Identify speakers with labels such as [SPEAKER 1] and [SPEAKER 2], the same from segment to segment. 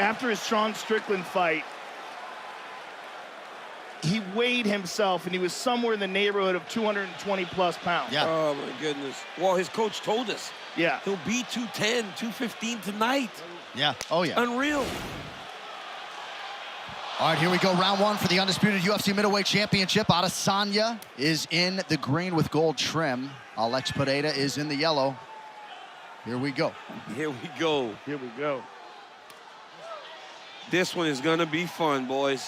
[SPEAKER 1] After his Sean Strickland fight, he weighed himself, and he was somewhere in the neighborhood of 220-plus pounds.
[SPEAKER 2] Yeah.
[SPEAKER 3] Oh, my goodness. Well, his coach told us.
[SPEAKER 1] Yeah.
[SPEAKER 3] He'll be 210, 215 tonight.
[SPEAKER 2] Yeah. Oh, yeah.
[SPEAKER 3] Unreal.
[SPEAKER 2] All right, here we go. Round one for the undisputed UFC middleweight championship. Adesanya is in the green with gold trim. Alex Pereira is in the yellow. Here we go.
[SPEAKER 3] Here we go.
[SPEAKER 1] Here we go.
[SPEAKER 3] This one is going to be fun, boys.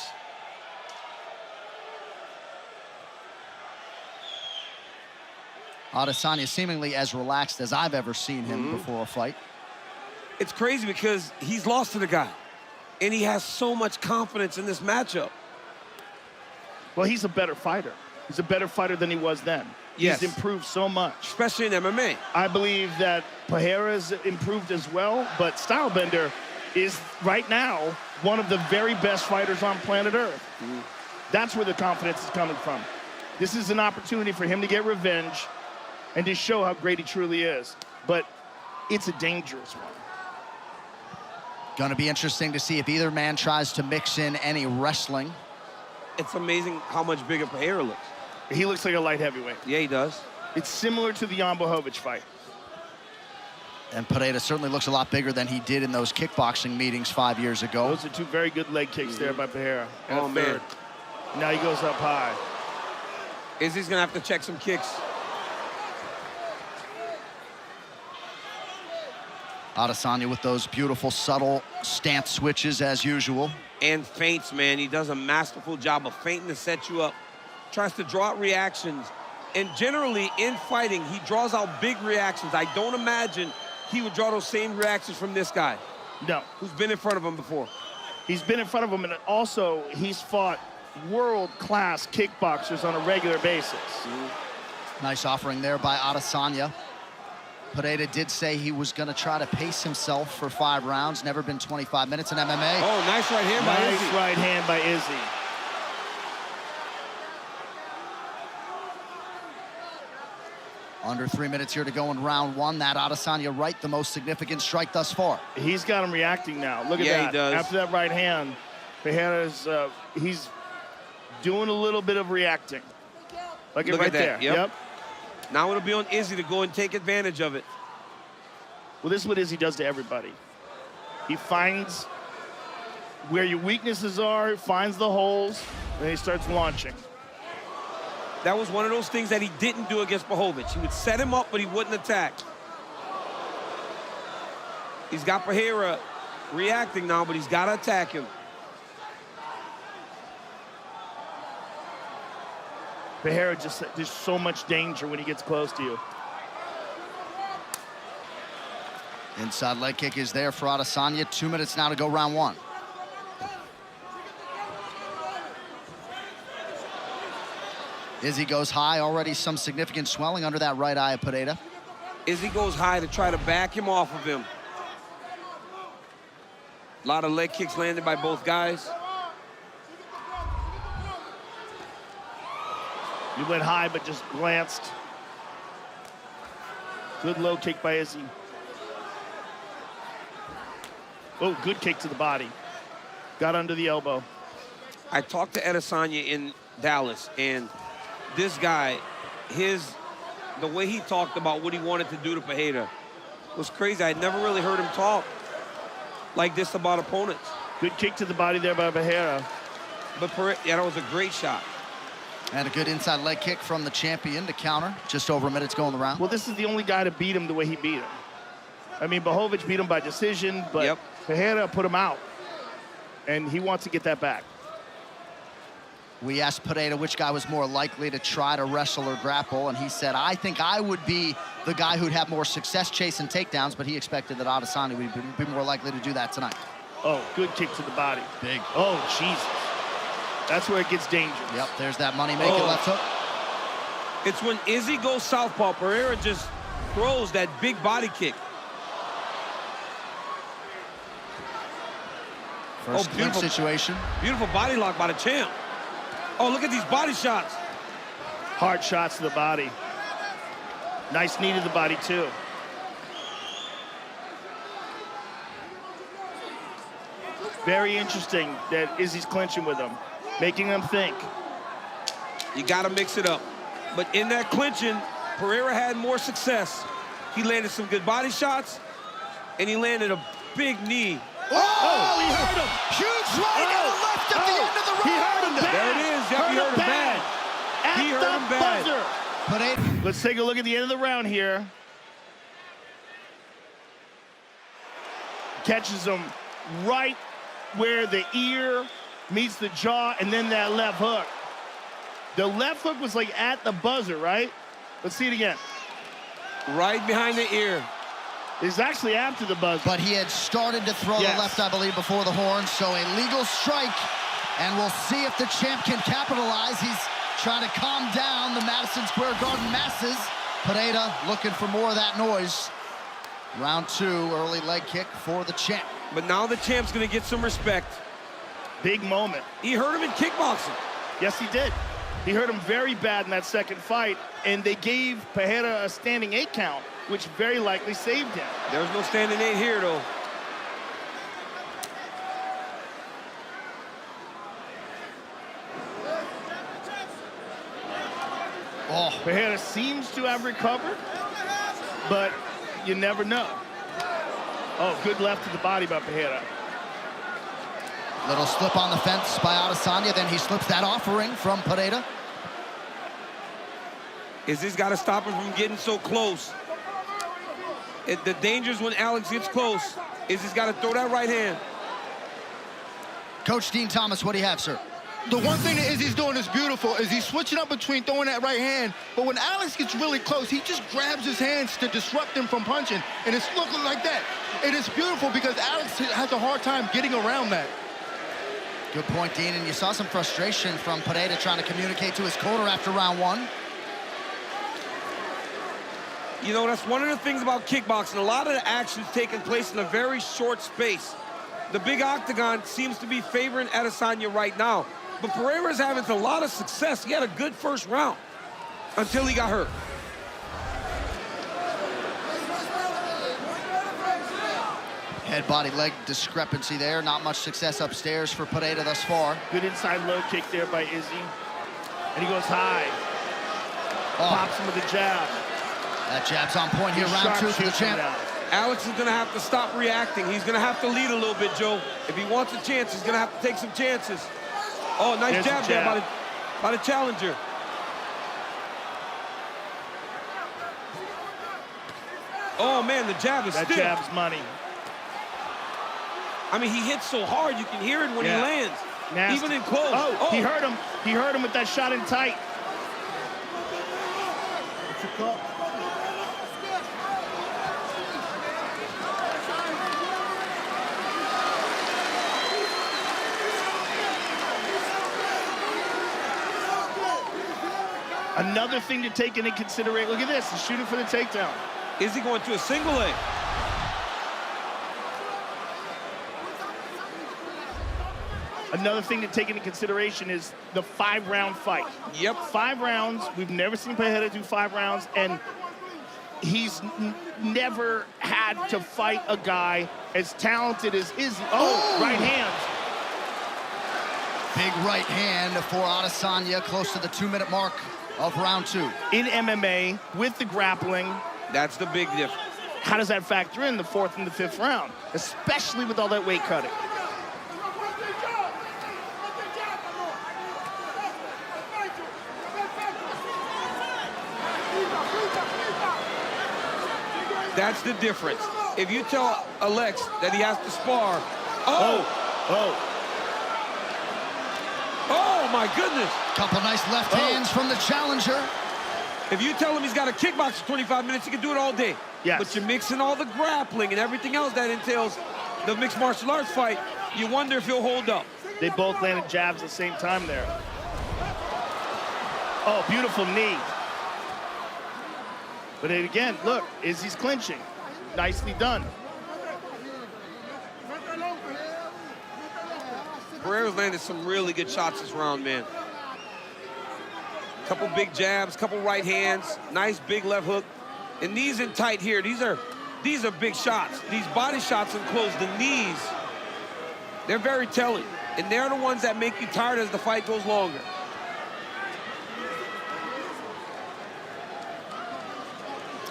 [SPEAKER 2] Adesanya seemingly as relaxed as I've ever seen him before a fight.
[SPEAKER 3] It's crazy because he's lost to the guy, and he has so much confidence in this matchup.
[SPEAKER 1] Well, he's a better fighter. He's a better fighter than he was then.
[SPEAKER 3] Yes.
[SPEAKER 1] He's improved so much.
[SPEAKER 3] Especially in MMA.
[SPEAKER 1] I believe that Pereira's improved as well, but Stylebender is right now one of the very best fighters on planet Earth. That's where the confidence is coming from. This is an opportunity for him to get revenge and to show how great he truly is. But it's a dangerous one.
[SPEAKER 2] Going to be interesting to see if either man tries to mix in any wrestling.
[SPEAKER 3] It's amazing how much bigger Pereira looks.
[SPEAKER 1] He looks like a light heavyweight.
[SPEAKER 3] Yeah, he does.
[SPEAKER 1] It's similar to the Jan Blachowicz fight.
[SPEAKER 2] And Pereira certainly looks a lot bigger than he did in those kickboxing meetings 5 years ago.
[SPEAKER 1] Those are two very good leg kicks there by Pereira. And
[SPEAKER 3] Oh, man.
[SPEAKER 1] Now he goes up high.
[SPEAKER 3] Izzy's going to have to check some kicks.
[SPEAKER 2] Adesanya with those beautiful, subtle stance switches as usual.
[SPEAKER 3] And feints, man. He does a masterful job of feinting to set you up. Tries to draw out reactions. And generally, in fighting, he draws out big reactions. I don't imagine he would draw those same reactions from this guy.
[SPEAKER 1] No.
[SPEAKER 3] Who's been in front of him before.
[SPEAKER 1] He's been in front of him, and also he's fought world-class kickboxers on a regular basis.
[SPEAKER 2] Nice offering there by Adesanya. Pereira did say he was going to try to pace himself for 5 rounds. Never been 25 minutes in MMA.
[SPEAKER 3] Oh, nice right hand by Izzy.
[SPEAKER 1] Nice right hand by Izzy.
[SPEAKER 2] Under 3 minutes here to go in round one. That Adesanya right, the most significant strike thus far.
[SPEAKER 1] He's got him reacting now. Look at
[SPEAKER 3] Yeah,
[SPEAKER 1] that.
[SPEAKER 3] he does.
[SPEAKER 1] After that right hand, Pereira's, he's doing a little bit of reacting. Like it
[SPEAKER 3] Look
[SPEAKER 1] right
[SPEAKER 3] at that.
[SPEAKER 1] there.
[SPEAKER 3] Yep. Now it'll be on Izzy to go and take advantage of it.
[SPEAKER 1] Well, this is what Izzy does to everybody. He finds where your weaknesses are, finds the holes, and he starts launching.
[SPEAKER 3] That was one of those things that he didn't do against Blachowicz. He would set him up, but he wouldn't attack. He's got Pereira reacting now, but he's got to attack him.
[SPEAKER 1] Pereira there's so much danger when he gets close to you.
[SPEAKER 2] Inside leg kick is there for Adesanya. 2 minutes now to go round one. Izzy goes high, already some significant swelling under that right eye of Pereira.
[SPEAKER 3] Izzy goes high to try to back him off of him. A lot of leg kicks landed by both guys.
[SPEAKER 1] He went high, but just glanced. Good low kick by Izzy. Oh, good kick to the body. Got under the elbow.
[SPEAKER 3] I talked to Adesanya in Dallas, and this guy, the way he talked about what he wanted to do to Pereira was crazy. I'd never really heard him talk like this about opponents.
[SPEAKER 1] Good kick to the body there by Pereira.
[SPEAKER 3] But yeah, that was a great shot.
[SPEAKER 2] And a good inside leg kick from the champion to counter. Just over a minute to go in the round.
[SPEAKER 1] Well, this is the only guy to beat him the way he beat him. I mean, Blachowicz beat him by decision, but Pereira put him out. And he wants to get that back.
[SPEAKER 2] We asked Pereira which guy was more likely to try to wrestle or grapple, and he said, I think I would be the guy who'd have more success chasing takedowns, but he expected that Adesanya would be more likely to do that tonight.
[SPEAKER 1] Oh, good kick to the body.
[SPEAKER 2] Big.
[SPEAKER 1] Oh, Jesus. That's where it gets dangerous.
[SPEAKER 2] Yep, there's that money-making left hook.
[SPEAKER 3] It's when Izzy goes southpaw, Pereira just throws that big body kick.
[SPEAKER 2] First clinch situation.
[SPEAKER 3] Beautiful body lock by the champ. Oh, look at these body shots.
[SPEAKER 1] Hard shots to the body. Nice knee to the body, too. Very interesting that Izzy's clinching with him, making him think.
[SPEAKER 3] You got to mix it up. But in that clinching, Pereira had more success. He landed some good body shots, and he landed a big knee.
[SPEAKER 1] Oh, he hurt him.
[SPEAKER 2] Huge right to the left at the end of the round.
[SPEAKER 1] He hurt him bad.
[SPEAKER 3] There it is. Yep, he hurt him bad. He hurt him bad.
[SPEAKER 2] But
[SPEAKER 1] let's take a look at the end of the round here. Catches him right where the ear meets the jaw, and then that left hook. The left hook was like at the buzzer, right? Let's see it again.
[SPEAKER 3] Right behind the ear.
[SPEAKER 1] It's actually after the buzzer.
[SPEAKER 2] But he had started to throw the left, I believe, before the horn, so a legal strike. And we'll see if the champ can capitalize. He's trying to calm down the Madison Square Garden masses. Pereira looking for more of that noise. Round 2, early leg kick for the champ.
[SPEAKER 3] But now the champ's going to get some respect.
[SPEAKER 1] Big moment.
[SPEAKER 3] He hurt him in kickboxing.
[SPEAKER 1] Yes, he did. He hurt him very bad in that second fight, and they gave Pereira a standing 8 count, which very likely saved him.
[SPEAKER 3] There's no standing 8 here, though.
[SPEAKER 2] Oh.
[SPEAKER 1] Pereira seems to have recovered, but you never know. Oh, good left to the body by Pereira.
[SPEAKER 2] Little slip on the fence by Adesanya, then he slips that offering from Pereira.
[SPEAKER 3] Izzy's got to stop him from getting so close. The danger's when Alex gets close. Izzy's got to throw that right hand.
[SPEAKER 2] Coach Dean Thomas, what do you have, sir?
[SPEAKER 4] The one thing that Izzy's doing is beautiful is he's switching up between throwing that right hand, but when Alex gets really close, he just grabs his hands to disrupt him from punching, and it's looking like that. It is beautiful because Alex has a hard time getting around that.
[SPEAKER 2] Good point, Dean, and you saw some frustration from Pereira trying to communicate to his corner after round 1.
[SPEAKER 3] You know, that's one of the things about kickboxing. A lot of the action's taking place in a very short space. The big octagon seems to be favoring Adesanya right now. But Pereira's having a lot of success. He had a good first round until he got hurt.
[SPEAKER 2] Head, body, leg discrepancy there. Not much success upstairs for Pereira thus far.
[SPEAKER 1] Good inside low kick there by Izzy. And he goes high.
[SPEAKER 2] Oh.
[SPEAKER 1] Pops him with a jab.
[SPEAKER 2] That jab's on point here, round 2 for the champ.
[SPEAKER 3] Alex is going to have to stop reacting. He's going to have to lead a little bit, Joe. If he wants a chance, he's going to have to take some chances. Oh, nice jab there by the challenger. Oh, man, the jab is stiff.
[SPEAKER 1] That jab's money.
[SPEAKER 3] I mean, he hits so hard, you can hear it when he lands.
[SPEAKER 1] Nasty.
[SPEAKER 3] Even in close.
[SPEAKER 1] Oh, he hurt him. He hurt him with that shot in tight. Another thing to take into consideration. Look at this. He's shooting for the takedown.
[SPEAKER 3] Is he going to a single leg?
[SPEAKER 1] Another thing to take into consideration is the 5-round fight.
[SPEAKER 3] Yep.
[SPEAKER 1] 5 rounds. We've never seen Pereira do 5 rounds, and he's never had to fight a guy as talented as Izzy. Oh, right hand.
[SPEAKER 2] Big right hand for Adesanya, close to the 2-minute mark of round 2.
[SPEAKER 1] In MMA, with the grappling.
[SPEAKER 3] That's the big difference.
[SPEAKER 1] How does that factor in the 4th and the 5th round, especially with all that weight cutting?
[SPEAKER 3] That's the difference. If you tell Alex that he has to spar, oh, my goodness.
[SPEAKER 2] Couple nice left hands from the challenger.
[SPEAKER 3] If you tell him he's got to kickbox for 25 minutes, he can do it all day.
[SPEAKER 1] Yes.
[SPEAKER 3] But you're mixing all the grappling and everything else that entails the mixed martial arts fight, you wonder if he'll hold up.
[SPEAKER 1] They both landed jabs at the same time there. Oh, beautiful knee. But again, look, Izzy's clinching. Nicely done.
[SPEAKER 3] Pereira's landed some really good shots this round, man. Couple big jabs, couple right hands, nice big left hook. And knees in tight here. These are big shots. These body shots in close, the knees. They're very telling, and they're the ones that make you tired as the fight goes longer.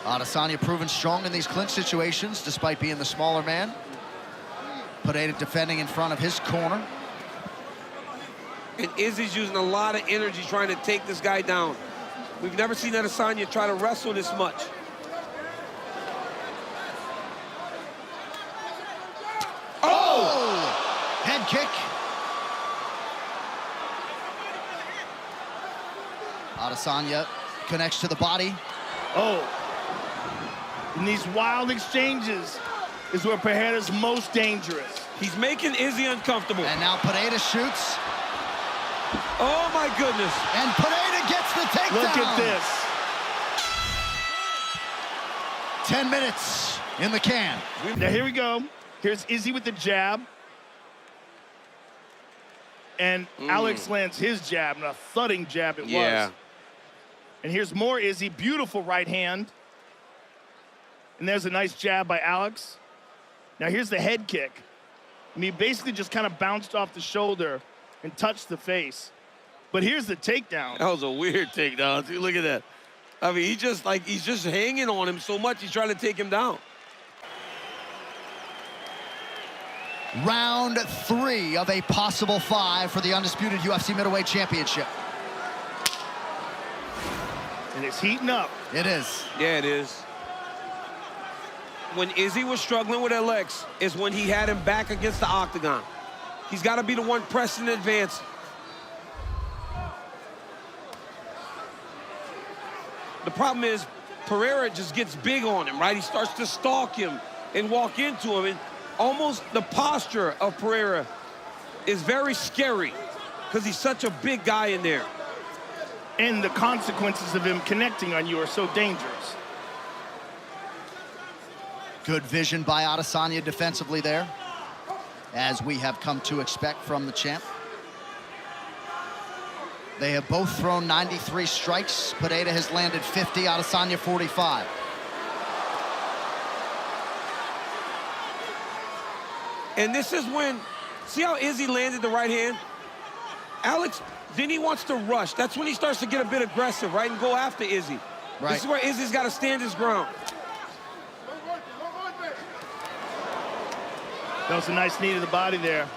[SPEAKER 2] Adesanya proven strong in these clinch situations, despite being the smaller man. Pereira defending in front of his corner.
[SPEAKER 3] And Izzy's using a lot of energy trying to take this guy down. We've never seen Adesanya try to wrestle this much.
[SPEAKER 2] Oh! Head kick. Adesanya connects to the body.
[SPEAKER 1] Oh. In these wild exchanges is where Pereira's most dangerous.
[SPEAKER 3] He's making Izzy uncomfortable.
[SPEAKER 2] And now Pereira shoots.
[SPEAKER 3] Oh, my goodness.
[SPEAKER 2] And Pereira gets the takedown.
[SPEAKER 1] Look at this.
[SPEAKER 2] 10 minutes in the can.
[SPEAKER 1] Now, here we go. Here's Izzy with the jab. And Alex lands his jab, and a thudding jab it was. And here's more Izzy. Beautiful right hand. And there's a nice jab by Alex. Now, here's the head kick. I mean, he basically just kind of bounced off the shoulder and touched the face. But here's the takedown.
[SPEAKER 3] That was a weird takedown. See, look at that. I mean, he's just hanging on him so much, he's trying to take him down.
[SPEAKER 2] Round 3 of a possible 5 for the undisputed UFC middleweight championship.
[SPEAKER 1] And it's heating up.
[SPEAKER 2] It is.
[SPEAKER 3] Yeah, it is. When Izzy was struggling with Alex is when he had him back against the octagon. He's got to be the one pressing in advance. The problem is Pereira just gets big on him, right? He starts to stalk him and walk into him. And almost the posture of Pereira is very scary because he's such a big guy in there.
[SPEAKER 1] And the consequences of him connecting on you are so dangerous.
[SPEAKER 2] Good vision by Adesanya defensively there, as we have come to expect from the champ. They have both thrown 93 strikes. Pereira has landed 50, Adesanya 45.
[SPEAKER 3] And this is when, see how Izzy landed the right hand? Alex, then he wants to rush. That's when he starts to get a bit aggressive, right, and go after Izzy.
[SPEAKER 2] Right.
[SPEAKER 3] This is where Izzy's got to stand his ground.
[SPEAKER 1] That was a nice knee to the body there.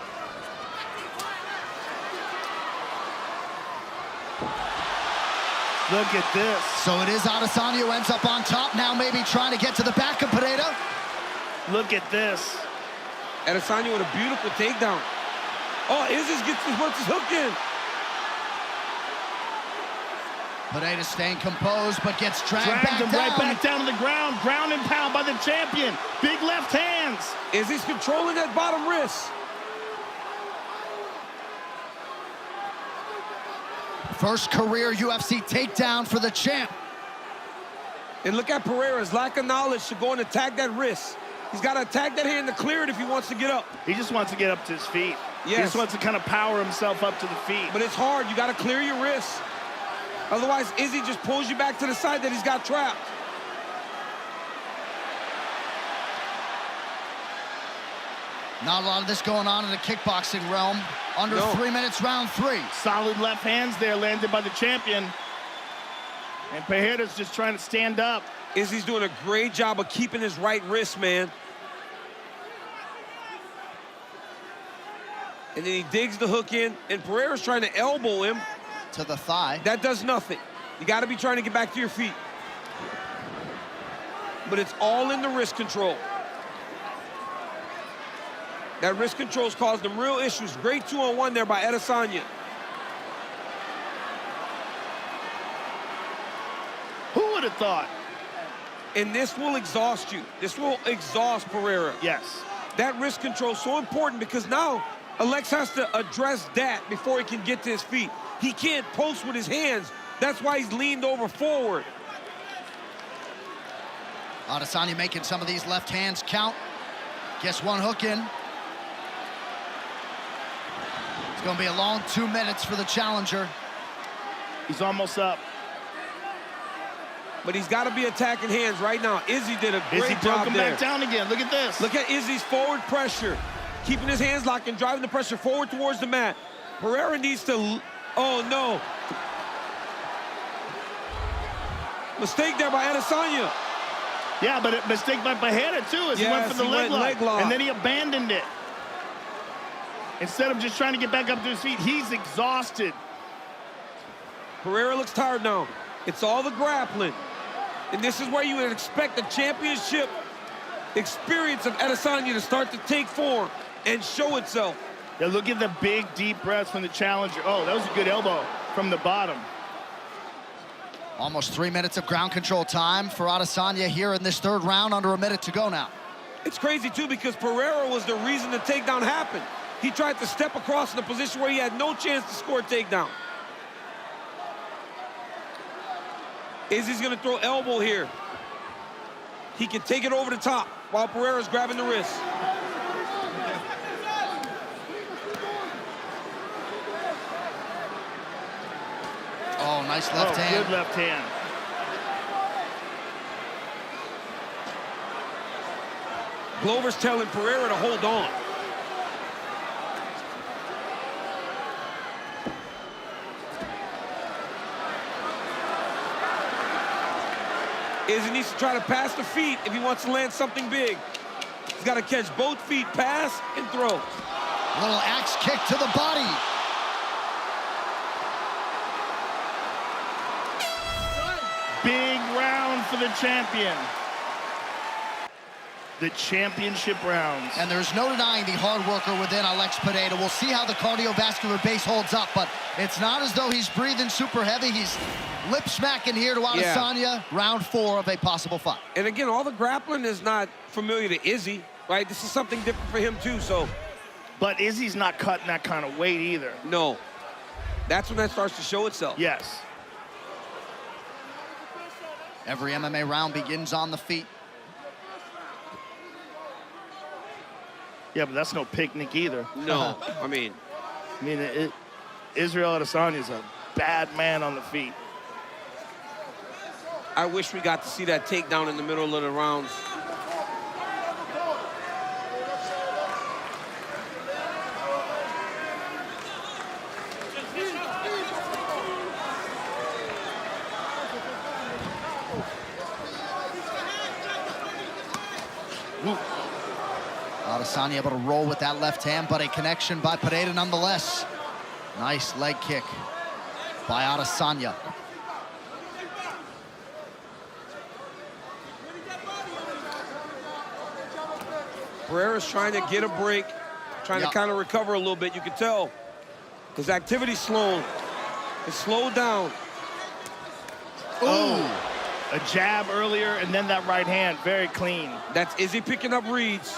[SPEAKER 1] Look at this.
[SPEAKER 2] So it is Adesanya who ends up on top, now maybe trying to get to the back of Pereira.
[SPEAKER 1] Look at this.
[SPEAKER 3] Adesanya with a beautiful takedown. Oh, Izzy puts his hook in.
[SPEAKER 2] Pereira staying composed, but gets dragged
[SPEAKER 1] Dragged
[SPEAKER 2] back
[SPEAKER 1] him
[SPEAKER 2] down.
[SPEAKER 1] right back down to the ground. Ground and pound by the champion. Big left hands.
[SPEAKER 3] Izzy's controlling that bottom wrist.
[SPEAKER 2] First career UFC takedown for the champ.
[SPEAKER 3] And look at Pereira's lack of knowledge to go and attack that wrist. He's got to attack that hand to clear it if he wants to get up.
[SPEAKER 1] He just wants to get up to his feet.
[SPEAKER 3] Yes.
[SPEAKER 1] He just wants to kind of power himself up to the feet.
[SPEAKER 3] But it's hard. You got to clear your wrist. Otherwise, Izzy just pulls you back to the side that he's got trapped.
[SPEAKER 2] Not a lot of this going on in the kickboxing realm. Under 3 minutes, round 3.
[SPEAKER 1] Solid left hands there landed by the champion. And Pereira's just trying to stand up.
[SPEAKER 3] Izzy's doing a great job of keeping his right wrist, man. And then he digs the hook in, and Pereira's trying to elbow him.
[SPEAKER 2] To the thigh.
[SPEAKER 3] That does nothing. You got to be trying to get back to your feet. But it's all in the wrist control. That wrist control's caused them real issues. Great 2-on-1 there by Adesanya.
[SPEAKER 1] Who would have thought?
[SPEAKER 3] And this will exhaust you. This will exhaust Pereira.
[SPEAKER 1] Yes.
[SPEAKER 3] That wrist control is so important because now Alex has to address that before he can get to his feet. He can't post with his hands. That's why he's leaned over forward.
[SPEAKER 2] Adesanya making some of these left hands count. Gets one hook in. It's going to be a long 2 minutes for the challenger.
[SPEAKER 1] He's almost up.
[SPEAKER 3] But he's got to be attacking hands right now. Izzy did a great
[SPEAKER 1] Izzy
[SPEAKER 3] job
[SPEAKER 1] broke him
[SPEAKER 3] there.
[SPEAKER 1] back down again. Look at this.
[SPEAKER 3] Look at Izzy's forward pressure. keeping his hands locked and driving the pressure forward towards the mat. Pereira needs to, oh no. Mistake there by Adesanya.
[SPEAKER 1] Yeah, but a mistake by Pereira too, as he went for the leg lock. And then he abandoned it. Instead of just trying to get back up to his feet, he's exhausted.
[SPEAKER 3] Pereira looks tired now. It's all the grappling. And this is where you would expect the championship experience of Adesanya to start to take form and show itself.
[SPEAKER 1] Yeah, look at the big, deep breaths from the challenger. Oh, that was a good elbow from the bottom.
[SPEAKER 2] Almost 3 minutes of ground control time for Adesanya here in this third round, under a minute to go now.
[SPEAKER 3] It's crazy, too, because Pereira was the reason the takedown happened. He tried to step across in a position where he had no chance to score a takedown. Izzy's gonna throw elbow here. He can take it over the top while Pereira's grabbing the wrist.
[SPEAKER 2] Oh, nice left hand.
[SPEAKER 1] Good left hand.
[SPEAKER 3] Glover's telling Pereira to hold on. Izzy needs to try to pass the feet if he wants to land something big. He's got to catch both feet, pass, and throw.
[SPEAKER 2] Little axe kick to the body.
[SPEAKER 1] Big round for the champion. The championship rounds.
[SPEAKER 2] And there's no denying the hard worker within Alex Pereira. We'll see how the cardiovascular base holds up, but it's not as though he's breathing super heavy. He's lip smacking here to Adesanya. Yeah. Round 4 of a possible fight.
[SPEAKER 3] And again, all the grappling is not familiar to Izzy, right? This is something different for him too, so.
[SPEAKER 1] But Izzy's not cutting that kind of weight either.
[SPEAKER 3] No. That's when that starts to show itself.
[SPEAKER 1] Yes.
[SPEAKER 2] Every MMA round begins on the feet.
[SPEAKER 1] Yeah, but that's no picnic either.
[SPEAKER 3] No, I mean,
[SPEAKER 1] Israel Adesanya is a bad man on the feet.
[SPEAKER 3] I wish we got to see that takedown in the middle of the rounds.
[SPEAKER 2] Adesanya able to roll with that left hand, but a connection by Pereira nonetheless. Nice leg kick by Adesanya.
[SPEAKER 3] Pereira's trying to get a break, trying to kind of recover a little bit. You can tell his activity's slowed. It's slowed down.
[SPEAKER 1] Oh, a jab earlier and then that right hand, very clean.
[SPEAKER 3] That's Izzy picking up reads.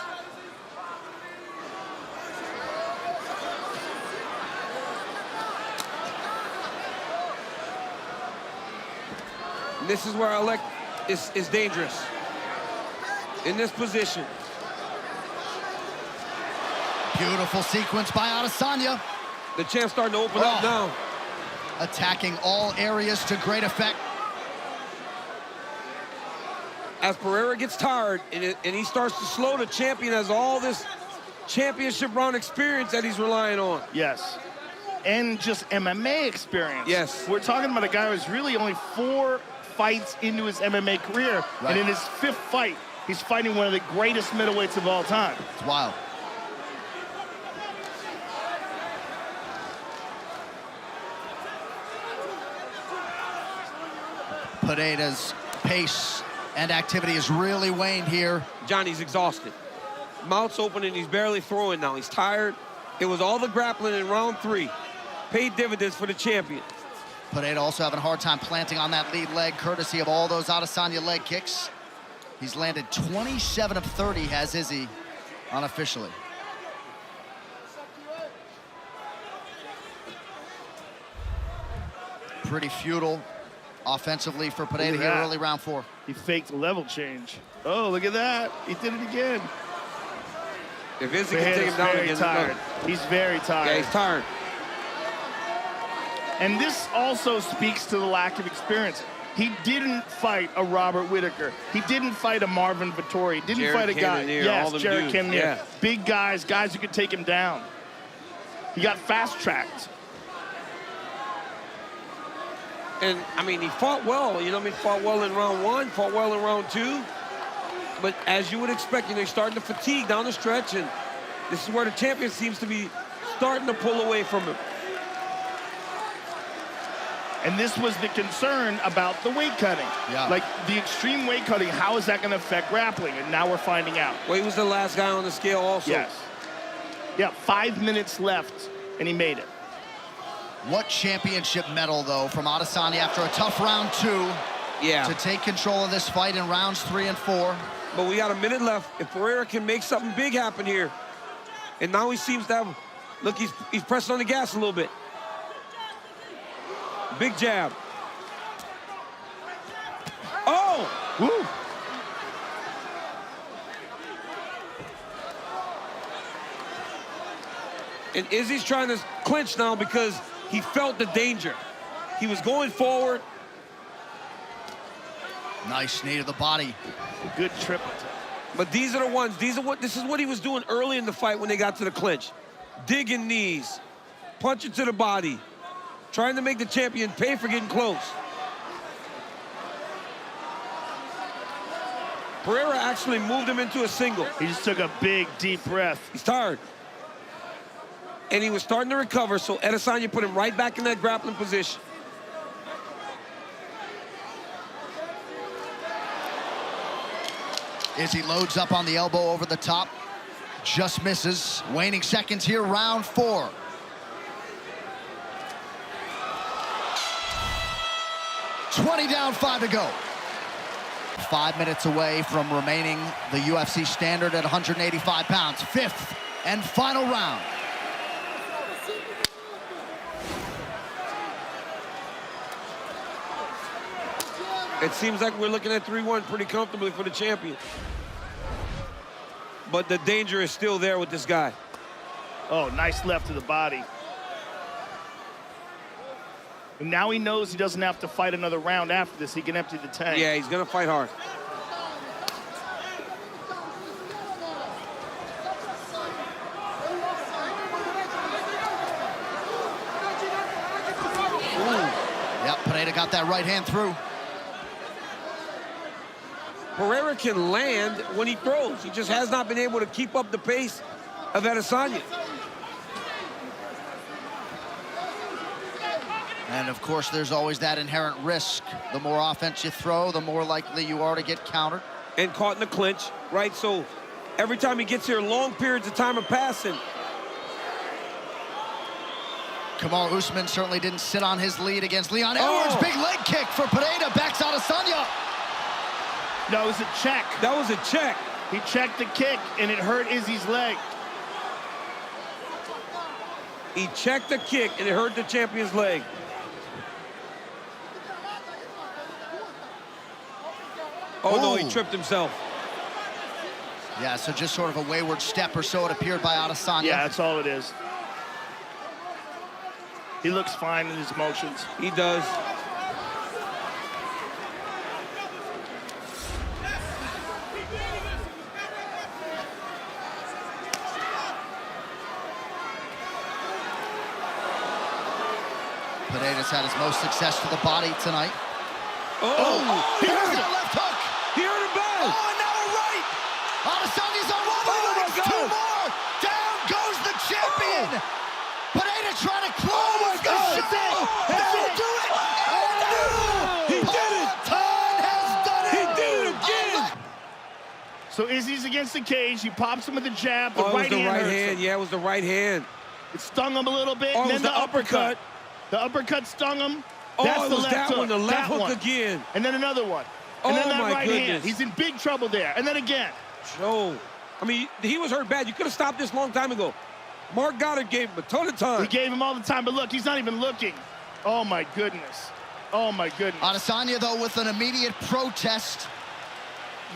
[SPEAKER 3] And this is where Alex is dangerous. In this position.
[SPEAKER 2] Beautiful sequence by Adesanya.
[SPEAKER 3] The champ's starting to open up now.
[SPEAKER 2] Attacking all areas to great effect.
[SPEAKER 3] As Pereira gets tired and he starts to slow, the champion has all this championship round experience that he's relying on.
[SPEAKER 1] Yes. And just MMA experience.
[SPEAKER 3] Yes.
[SPEAKER 1] We're talking about a guy who's really only 4 fights into his MMA career. Right. And in his 5th fight, he's fighting one of the greatest middleweights of all time.
[SPEAKER 2] It's wild. Pereira's pace and activity has really waned here.
[SPEAKER 3] Johnny's exhausted. Mouth's open and he's barely throwing now. He's tired. It was all the grappling in round 3. Paid dividends for the champion.
[SPEAKER 2] Pereira also having a hard time planting on that lead leg, courtesy of all those Adesanya leg kicks. He's landed 27 of 30, has Izzy, unofficially. Pretty futile offensively for Pereira here early round 4.
[SPEAKER 1] He faked a level change. Oh, look at that. He did it again.
[SPEAKER 3] If Izzy can take him down again,
[SPEAKER 1] tired. He's very tired.
[SPEAKER 3] Yeah, he's tired.
[SPEAKER 1] And this also speaks to the lack of experience. He didn't fight a Robert Whittaker. He didn't fight a Marvin Vettori. Didn't
[SPEAKER 3] Jared
[SPEAKER 1] fight a guy.
[SPEAKER 3] Cannonier,
[SPEAKER 1] Yes,
[SPEAKER 3] all them
[SPEAKER 1] Jared
[SPEAKER 3] dudes,
[SPEAKER 1] Cannonier.
[SPEAKER 3] yeah.
[SPEAKER 1] Big guys who could take him down. He got fast-tracked.
[SPEAKER 3] And, I mean, he fought well. You know what I mean? Fought well in round 1, fought well in round 2. But as you would expect, you know, he's starting to fatigue down the stretch, and this is where the champion seems to be starting to pull away from him.
[SPEAKER 1] And this was the concern about the weight cutting.
[SPEAKER 2] Yeah.
[SPEAKER 1] Like, the extreme weight cutting, how is that going to affect grappling? And now we're finding out.
[SPEAKER 3] Well, he was the last guy on the scale also.
[SPEAKER 1] Yes. Yeah, 5 minutes left, and he made it.
[SPEAKER 2] What championship medal, though, from Adesanya after a tough round 2
[SPEAKER 3] Yeah.
[SPEAKER 2] to take control of this fight in rounds 3 and 4.
[SPEAKER 3] But we got a minute left. If Pereira can make something big happen here, and now he seems to have, look, he's pressing on the gas a little bit. Big jab. Oh!
[SPEAKER 1] Woo!
[SPEAKER 3] And Izzy's trying to clinch now because he felt the danger. He was going forward.
[SPEAKER 2] Nice knee to the body.
[SPEAKER 1] Good triple.
[SPEAKER 3] But these are the ones, this is what he was doing early in the fight when they got to the clinch. Digging knees, punching to the body, trying to make the champion pay for getting close. Pereira actually moved him into a single.
[SPEAKER 1] He just took a big, deep breath.
[SPEAKER 3] He's tired. And he was starting to recover, so Adesanya put him right back in that grappling position.
[SPEAKER 2] Izzy loads up on the elbow over the top. Just misses. Waning seconds here, round 4. $20 down, 5 to go. 5 minutes away from remaining the UFC standard at 185 pounds. 5th and final round.
[SPEAKER 3] It seems like we're looking at 3-1 pretty comfortably for the champion. But the danger is still there with this guy.
[SPEAKER 1] Oh, nice left to the body. And now he knows he doesn't have to fight another round after this. He can empty the tank.
[SPEAKER 3] Yeah, he's gonna fight hard.
[SPEAKER 2] Yep, Pereira got that right hand through.
[SPEAKER 3] Pereira can land when he throws. He just has not been able to keep up the pace of Adesanya.
[SPEAKER 2] And of course, there's always that inherent risk. The more offense you throw, the more likely you are to get countered.
[SPEAKER 3] And caught in the clinch, right? So every time he gets here, long periods of time are passing.
[SPEAKER 2] Kamaru Usman certainly didn't sit on his lead against Leon Edwards. Big leg kick for Pereira, backs Adesanya.
[SPEAKER 1] No, it was a check.
[SPEAKER 3] That was a check.
[SPEAKER 1] He checked the kick, and it hurt Izzy's leg.
[SPEAKER 3] He checked the kick, and it hurt the champion's leg. Oh, no, he tripped himself.
[SPEAKER 2] Yeah, so just sort of a wayward step or so, it appeared, by Adesanya.
[SPEAKER 1] Yeah, that's all it is. He looks fine in his motions.
[SPEAKER 3] He does.
[SPEAKER 2] Pereira's had his most success to the body tonight.
[SPEAKER 3] Oh,
[SPEAKER 2] He hurt that left hook.
[SPEAKER 3] he hurt him bad.
[SPEAKER 2] Oh, and now a right. Adesanya's on one leg.
[SPEAKER 3] my God.
[SPEAKER 2] 2 more. Down goes the champion. Pereira trying to close the
[SPEAKER 3] God.
[SPEAKER 2] show.
[SPEAKER 1] That's
[SPEAKER 2] That'll
[SPEAKER 1] it.
[SPEAKER 2] do it.
[SPEAKER 3] He did it.
[SPEAKER 2] Poatan has done it.
[SPEAKER 3] He did it again.
[SPEAKER 1] So Izzy's against the cage. He pops him with the jab. The
[SPEAKER 3] Oh, it was
[SPEAKER 1] right
[SPEAKER 3] the
[SPEAKER 1] hand
[SPEAKER 3] right
[SPEAKER 1] hurts
[SPEAKER 3] hand.
[SPEAKER 1] him.
[SPEAKER 3] Yeah, it was the right hand.
[SPEAKER 1] It stung him a little bit,
[SPEAKER 3] Oh,
[SPEAKER 1] and
[SPEAKER 3] it
[SPEAKER 1] then
[SPEAKER 3] was
[SPEAKER 1] the uppercut. The uppercut stung him.
[SPEAKER 3] Oh,
[SPEAKER 1] That's
[SPEAKER 3] it
[SPEAKER 1] the
[SPEAKER 3] was
[SPEAKER 1] left
[SPEAKER 3] that
[SPEAKER 1] hook.
[SPEAKER 3] one, the left
[SPEAKER 1] That
[SPEAKER 3] hook
[SPEAKER 1] one.
[SPEAKER 3] again.
[SPEAKER 1] And then another one. And then
[SPEAKER 3] Oh,
[SPEAKER 1] that
[SPEAKER 3] my
[SPEAKER 1] right hand.
[SPEAKER 3] goodness.
[SPEAKER 1] He's in big trouble there. And then again.
[SPEAKER 3] Joe, I mean, he was hurt bad. You could have stopped this a long time ago. Mark Goddard gave him a ton of time.
[SPEAKER 1] We gave him all the time, but look, he's not even looking. Oh, my goodness. Oh, my goodness.
[SPEAKER 2] Adesanya, though, with an immediate protest.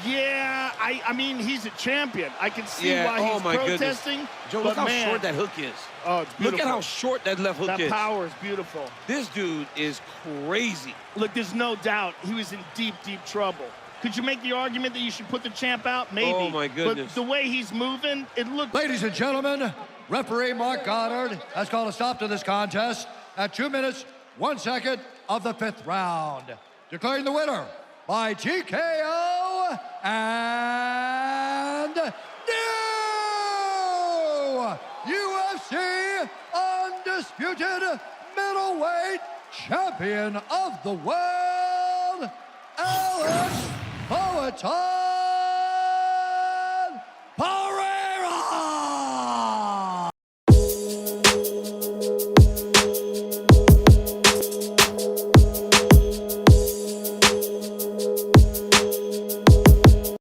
[SPEAKER 1] Yeah, I mean, he's a champion. I can see
[SPEAKER 3] Yeah,
[SPEAKER 1] why
[SPEAKER 3] oh
[SPEAKER 1] he's
[SPEAKER 3] my
[SPEAKER 1] protesting.
[SPEAKER 3] goodness. Joe,
[SPEAKER 1] but
[SPEAKER 3] look how
[SPEAKER 1] man,
[SPEAKER 3] short that hook is.
[SPEAKER 1] Oh, it's beautiful.
[SPEAKER 3] Look at how short that left hook
[SPEAKER 1] that
[SPEAKER 3] is.
[SPEAKER 1] power is beautiful.
[SPEAKER 3] This dude is crazy.
[SPEAKER 1] Look, there's no doubt he was in deep, deep trouble. Could you make the argument that you should put the champ out? Maybe.
[SPEAKER 3] Oh, my goodness.
[SPEAKER 1] But the way he's moving, it looked...
[SPEAKER 5] Ladies and gentlemen, referee Mark Goddard has called a stop to this contest at 2 minutes, 1 second of the 5th round. Declaring the winner by TKO and new UFC undisputed middleweight champion of the world, Alex Poatan.